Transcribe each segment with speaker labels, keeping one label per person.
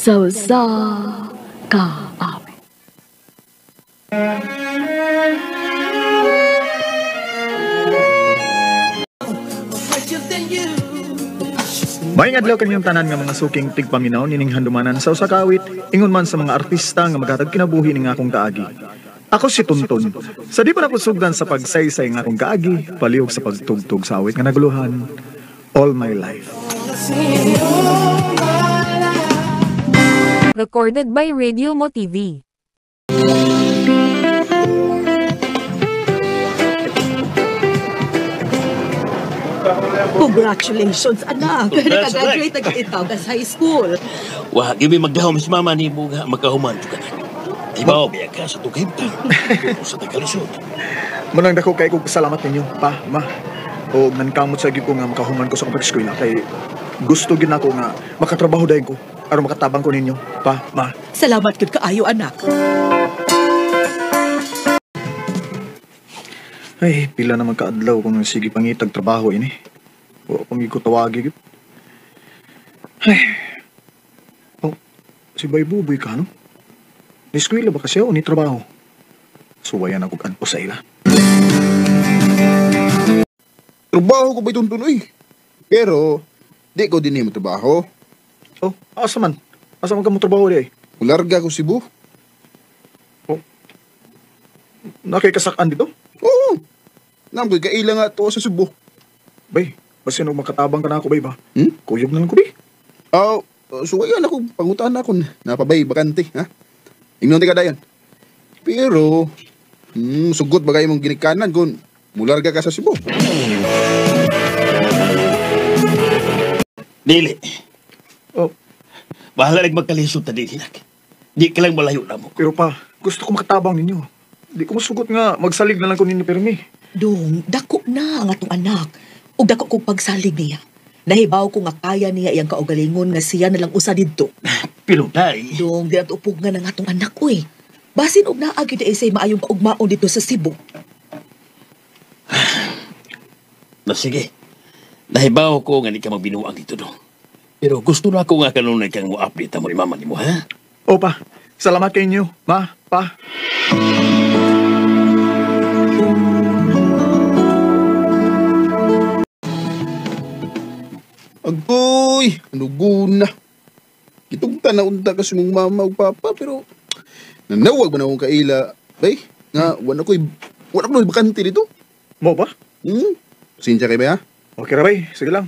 Speaker 1: Sausa ka awit.
Speaker 2: May adlaw kanyang tanan nga mga suking tigpaminaw nining handumanan sa usa ka awit ingon man sa mga artista nga magatag kinabuhi ning akong kaagi. Ako si Tunton. Sa di pa nakusugdan sa pagsaysay nga akong kaagi, palihog sa pagtugtog sa awit nga naguluhan all my life.
Speaker 3: Recorded by Radio Mo TV.
Speaker 4: Congratulations, anak. Nakagraduate na ikaw sa high school.
Speaker 5: Wah, gibi magdahaw mas mama ni mo nga magkahuman ka na. Di ba, biya ka sa tukimta. Sa tagalusod.
Speaker 2: Manang dako kay kong salamat ninyo, pa, ma. O nankamot sa gyud ko nga makahuman ko sa pag-eskwela kay gusto gid nako nga makatrabaho dayon ko aron makatabang ko ninyo, pa, ma.
Speaker 4: Salamat gid kaayo, anak.
Speaker 2: Ay, pila naman kaadlaw kung sige pangitag trabaho ini. O pamig ko tawagi gyud. Ay. Oh, si Baybuboy ka, no? Niskwila ba kasi o ni trabaho? Suwayan ako kanpo sa ila.
Speaker 6: Trabaho ko ba'y tuntunoy? Pero, di ko din mo trabaho.
Speaker 2: Oh, asa man? Asa man ka mo trabaho di ay?
Speaker 6: Ularga ko Cebu.
Speaker 2: Oh. Nakikasakan dito?
Speaker 6: Oo. Namoy kaila nga to sa Cebu.
Speaker 2: Bay, basta nung makatabang ka na ako, bay ba?
Speaker 6: Hmm?
Speaker 2: Kuyog na lang ko, bay.
Speaker 6: Suwayan ako, pangutaan ako na. Napabay, bakante, ha? Ingnon ka dayan. Pero, sugot ba kayo mong ginikanan kung mularga ka sa Cebu?
Speaker 5: Dili.
Speaker 2: Oh,
Speaker 5: Bahala lang magkalisod ta dili nak. Di ka lang malayo na mo.
Speaker 2: pero pa, gusto ko makatabang ninyo. Di ko masugot nga, magsalig na lang ko ninyo permi.
Speaker 4: Dong, dako na ang atong anak. Ug dako kong pagsalig niya. Nahibaw ko nga kaya niya iyang kaugalingon nga siya nalang usa didto.
Speaker 5: Pero day,
Speaker 4: Dong, di nato upog nga ng atong anak, uy. Basin og naagi na isay maayong kaugmaon dito sa Cebu.
Speaker 5: na sige. Nahibaw ko nga di ka magbinuang dito do. Pero gusto na ako nga kanunay kang mo-update mo imaman ni mo, ha?
Speaker 2: O pa, salamat kay inyo, ma, pa.
Speaker 6: Agoy, ano guna? Kitong tanaunta kasi mong mama o papa, pero nanawag ba na akong kaila? Bay, nga, wala ko'y bakante dito.
Speaker 2: Mo ba?
Speaker 6: Sinsya kay ba, ha?
Speaker 2: Okay ra, bay, sige lang.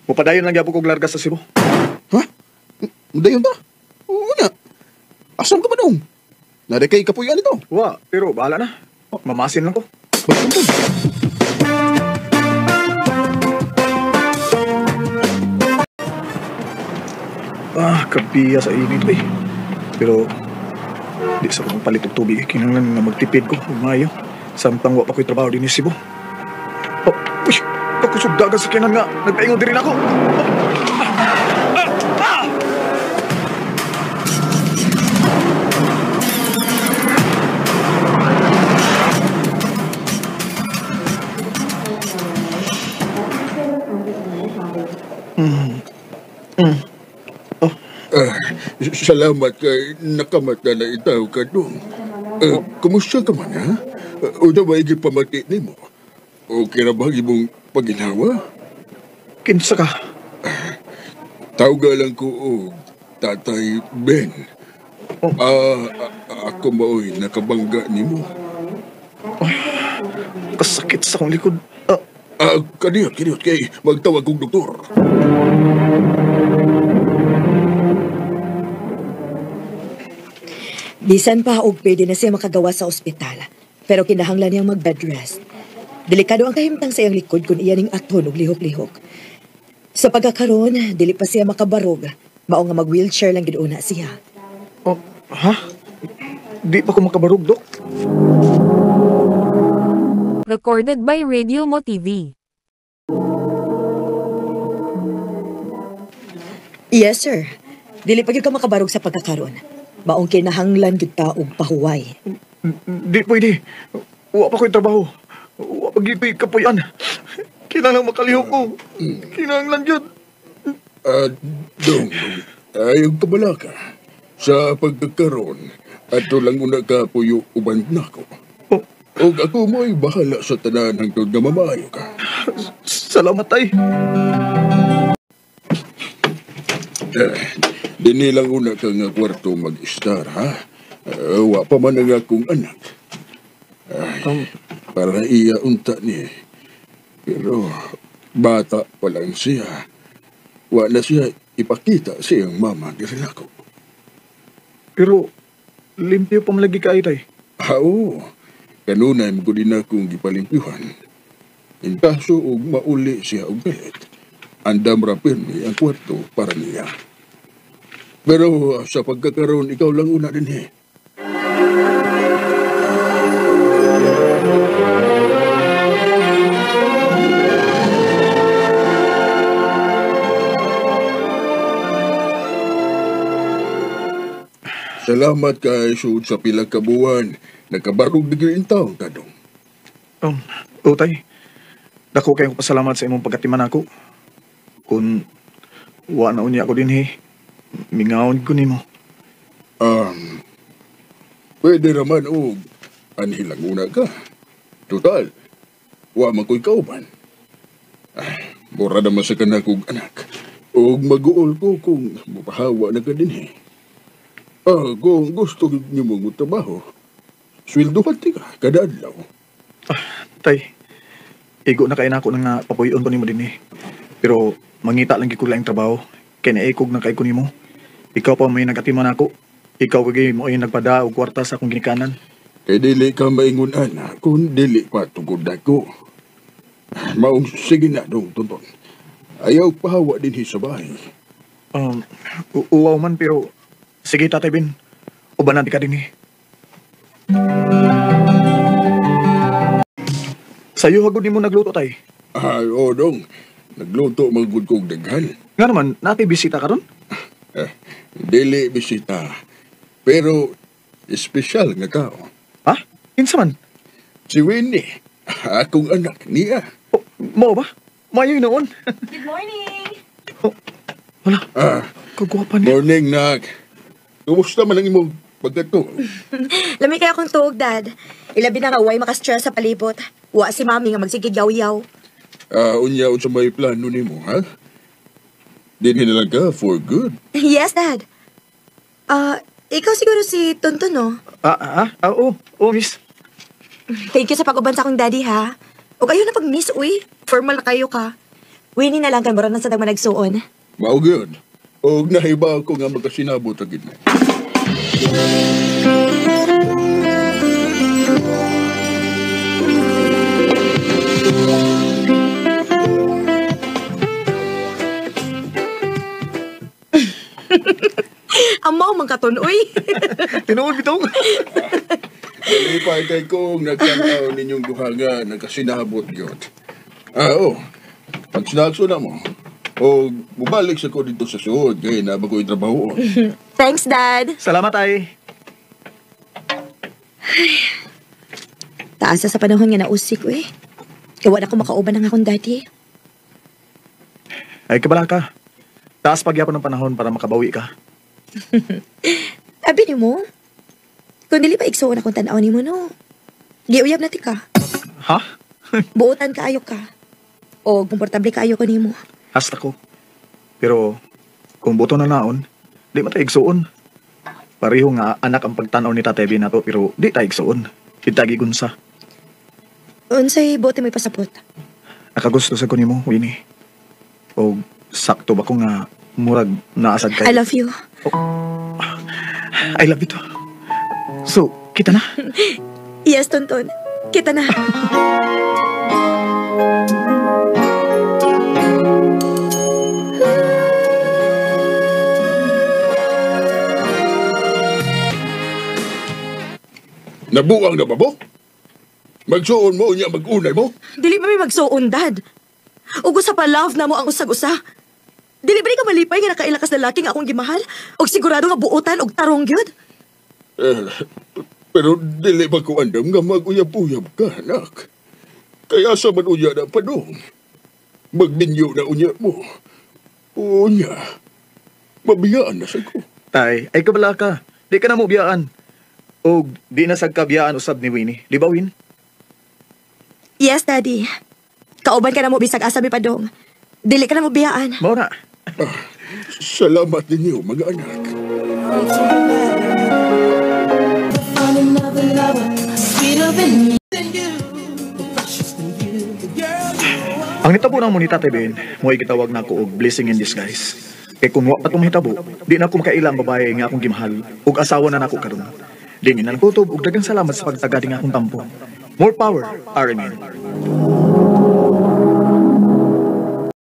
Speaker 2: Mupadayon lang gyapon kog larga sa Cebu.
Speaker 6: Ha? Dayon ta? Oo na. Asam ka ba nung? Nari kay kapuyan ito.
Speaker 2: Wa, pero bahala na. Mamasin lang ko.
Speaker 6: Bagpunta.
Speaker 2: Kabiya sa init, bay. Pero, di sa kong palit og tubig. Kinanglan nga magtipid ko, umayo. Samtang wa pa ko'y trabaho din sa Cebu. Oh, uy, pakusog dagat sa kinan nga. Nagpaingon din rin ako.
Speaker 6: Salamat kay nakamata na itaw ka doon. Kumusta ka man, ha? O na ba pamati ni mo? Okay na ba imong paginawa?
Speaker 2: Kinsa ka?
Speaker 6: Tawga lang ko o Tatay Ben. Ako maoy nakabangga ni mo.
Speaker 2: Kasakit sa akong likod.
Speaker 6: Kaniyot kay magtawag kong doktor.
Speaker 4: Bisan pa og pwede na siya makagawa sa ospital. Pero kinahanglan niyang mag-bed rest. Delikado ang kahimtang sa iyang likod kung iyaning aton og lihok-lihok. Sa pagkakaroon, dili pa siya makabarog. Mao nga mag-wheelchair lang gid-una siya.
Speaker 2: Oh, ha? Di pa ko makabarog, Dok.
Speaker 3: Recorded by Radio Mo TV.
Speaker 4: Yes, sir. Dili pa gyud ka makabarog sa pagkakaroon. Maong kinahanglan gyud ta og pahuway.
Speaker 2: Di pwede. Wa pa ko'y trabaho. Wa pa gito'y kapuyan. Kinahanglan makalihok ko. Kinahanglan yun.
Speaker 6: Dong,
Speaker 7: Ayaw kabalaka. Sa pagkakaroon, ato lang una ka puyo uban na ko.
Speaker 2: Oh,
Speaker 7: O ako mo'y bahala sa tanan hangtod nga mamayo ka.
Speaker 2: salamat, tay.
Speaker 7: Dini lang una ka nga kwarto mag-istar, ha? Wa pa man ang akong anak. Para iya unta ni. Pero bata pa lang siya. Wa na siya ipakita siyang mama diri ako.
Speaker 2: Pero, limpyo pa malagi ka, tay.
Speaker 7: Oo, kanunay mo din akong gipalimpyuhan. In kaso og mauli siya og galit, andam ra pirmi ang kwarto para niya. Pero sa pagkakaroon, ikaw lang una din eh. Salamat kay sud sa pila ka buwan. Nagkabarog digri in taon ka dong.
Speaker 2: Tay. Dako kayong pasalamat sa imong pagkatiman ako. Kung wa na unya ako din, mingawon ko nimo.
Speaker 7: Pwede naman og anhilang una ka. Total, wa man ko'y kauban. Mura naman sa kanakong anak. Og mag-uol ko kung mapahawa na ka din eh. Kung gusto niyo mong trabaho, sweldohan ti ka kada adlaw.
Speaker 2: Tay, igo na kayo na ako nga papuyon ko nimo din. Pero mangita lang gid ko lang trabaho. Kaya naikog na kay ko nimo. Ikaw pa may nagatiman ako. Ikaw kagay mo ay nagpada og kwarta sa akong ginikanan.
Speaker 7: Kay dili ka maingon ana kung dili pa tugod ako. Maong sige na dong tonton. Ayaw pahawa din sa bahay.
Speaker 2: Uwaw man pero sige, Tatay Ben. Ubanan di ka din. Sa'yo hagod ni mo nagluto, tay.
Speaker 7: Oo dong. Nagluto magud kong daghan.
Speaker 2: Nga naman, natin bisita ka ron?
Speaker 7: Dili bisita. Pero espesyal nga tao.
Speaker 2: Ha? Kinsa man?
Speaker 7: Si Winnie. Akong anak niya.
Speaker 2: Oh, mo ba? Mayoy noon.
Speaker 8: Good morning!
Speaker 2: Wala. Kagwapa niya.
Speaker 7: Morning, Nak. Kumusta man ang imong pagkato?
Speaker 8: Lami kaya akong tuog, Dad. Ilabi na nga, huwag makastress sa palibot. Wa si Mami nga magsigig yaw-yaw.
Speaker 7: Unya sa may plano ni mo, ha? Din lang ka for good.
Speaker 8: Yes, Dad. Ikaw siguro si Tonton, no?
Speaker 2: Oo, miss.
Speaker 8: Thank you sa pag-uban sa akong daddy, ha? O kayo na pag-miss, uy. Formal na kayo ka. Winnie na lang kan mura na sa dagman nagsuon.
Speaker 7: Mao gyud. Og nahiba ako nga magkasinabot agad na.
Speaker 8: Amaw mang katon, uy.
Speaker 2: Tinuod bitaw.
Speaker 7: Nalipay kay kong nagtanaw ninyong duha nga nagkasinabot gyud. Oo. Pag-snakso na mo. O bubalik sa ko dito sa suod kaya na bago yung trabaho.
Speaker 8: Thanks, Dad.
Speaker 2: Salamat, tay.
Speaker 8: Taas sa panahon nga nausik, uy. Iwan ako makauban ng akong daddy.
Speaker 2: Ay, kabala ka. Taas pagyapon ng panahon para makabawi ka.
Speaker 8: Abi ni mo? Kung dili pa iksuon akong tanaw ni mo, no? Giuyab natin ka.
Speaker 2: Ha?
Speaker 8: Buotan ka ayo ka. O komportable ka ayo ko ni mo.
Speaker 2: Hasta ko. Pero, kung buto na naon, di man tayo igsuon. Pareho nga anak ang pagtanaw ni Tatay Ben nato, pero di tayo igsuon. Itagi gunsa.
Speaker 8: Unsay buti may pasapot.
Speaker 2: Nakagusto sa ko nimo, Winnie. O sakto ba ko nga murag naasad kay...
Speaker 8: I love you.
Speaker 2: I love you too. So, kita na.
Speaker 8: Yes, Tonton. Kita na.
Speaker 7: Nabuang na ba mo? Magsuon mo niya mag-unay mo?
Speaker 8: Dili ba may magsuon, Dad? Ug usa pa love na mo ang usag-usa. Dili ba ka malipay nga nakailakas na laki nga akong gimahal? Og sigurado nga buutan og tarong gyud?
Speaker 7: Pero dili ba ko andam nga mag-uyab-uyab ka, anak? Kaya sa man unya na pa doon. Magninyo na unya mo. Unya. Mabiyaan na sa ko.
Speaker 2: Tay, ay kabala ka. Di ka na mo biyaan. O di na sagkabiyaan usab ni Winnie. Di ba, Win?
Speaker 8: Yes, Daddy. Kauban ka na mo bisag asa mi padong. Dili ka na mo biyaan.
Speaker 2: Maura.
Speaker 7: Salamat ninyo, mag-anak.
Speaker 2: Ang hitabo ng monita, Ben, mo gitawag na ako og blessing in disguise. Kay kung wa pa itong hitabo, di na ako makailang babae nga akong gimahal ug asawa na nako karon. Dingin na nakutob ug daghang salamat sa pagtagadi nga akong tampo. More power, RMN.